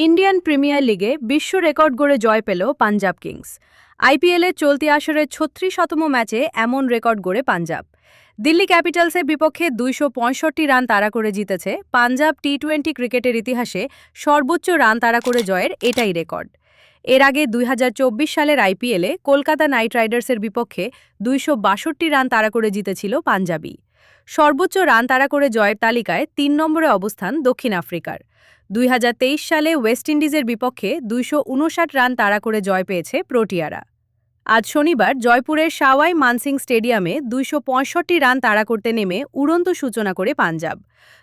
Indian premier লিগে বিশ্ব record গড়ে জয় পেল পাঞ্জাব কিংস। আইপিএলের চলতি আসরের ৩৬তম ম্যাচে এমন রেকর্ড গড়ে পাঞ্জাব। দিল্লি ক্যাপিটালসের বিপক্ষে ২৬৫ রান তাড়া করে জিতেছে পাঞ্জাব। টি-20 ক্রিকেটের ইতিহাসে সর্বোচ্চ রান তাড়া করে জয়ের এটাই রেকর্ড। এর আগে ২০২৪ সালের আইপিএলে কলকাতা নাইট রাইডার্সের বিপক্ষে ২৬২ রান তাড়া করে জিতেছিল পাঞ্জাবি। সর্বোচ্চ রান তাড়া করে জয়ের তালিকায় ৩ নম্বরে অবস্থান দক্ষিণ আফ্রিকার। ২০২৩ সালে ওয়েস্ট ইন্ডিজের বিপক্ষে ২৫৯ রান তাড়া করে জয় পেয়েছে প্রোটিয়ারা। আজ শনিবার জয়পুরের সাওয়াই মানসিং স্টেডিয়ামে ২৬৫ রান তাড়া করতে নেমে উড়ন্ত সূচনা করে পাঞ্জাব।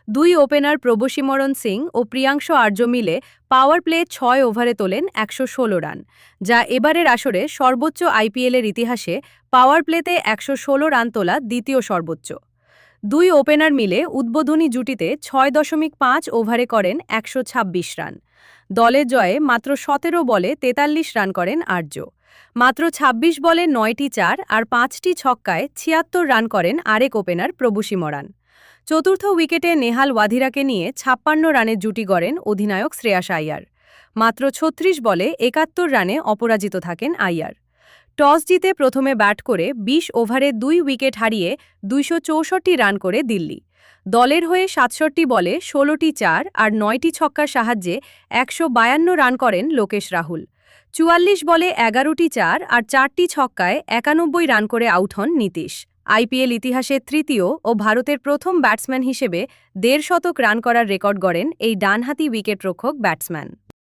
দুই ওপেনার প্রবশিমরণ সিং ও প্রিয়াংশ আর্য মিলে পাওয়ার প্লে ৬ ওভারে তোলেন ১১৬ রান, যা এবারের আসরে সর্বোচ্চ। আইপিএলের ইতিহাসে পাওয়ার প্লেতে ১১৬ রান তোলা দ্বিতীয় সর্বোচ্চ। দুই ওপেনার মিলে উদ্বোধনী জুটিতে ৬.৫ ওভারে করেন ১২৬ রান। দলের জয়ে মাত্র ১৭ বলে ৪৩ রান করেন আর্য। মাত্র ২৬ বলে ৯টি চার আর ৫টি ছক্কায় ৭৬ রান করেন আরেক ওপেনার প্রবশিমরণ। চতুর্থ উইকেটে নেহাল ওয়াধিরাকে নিয়ে ৫৬ রানের জুটি গড়েন অধিনায়ক শ্রেয়াস আইয়ার। মাত্র ৩৬ বলে ৭১ রানে অপরাজিত থাকেন আইয়ার। টস জিতে প্রথমে ব্যাট করে ২০ ওভারে ২ উইকেট হারিয়ে ২৬৪ রান করে দিল্লি। দলের হয়ে ৬৭ বলে ১৬টি চার আর ৯টি ছক্কার সাহায্যে ১৫২ রান করেন লোকেশ রাহুল। ৪৪ বলে ১১টি চার আর ৪টি ছক্কায় ৯১ রান করে আউট হন নীতীশ। আইপিএল ইতিহাসে তৃতীয় ও ভারতের প্রথম ব্যাটসম্যান হিসেবে ১৫০ রান করার রেকর্ড গড়েন এই ডানহাতি উইকেটরক্ষক ব্যাটসম্যান।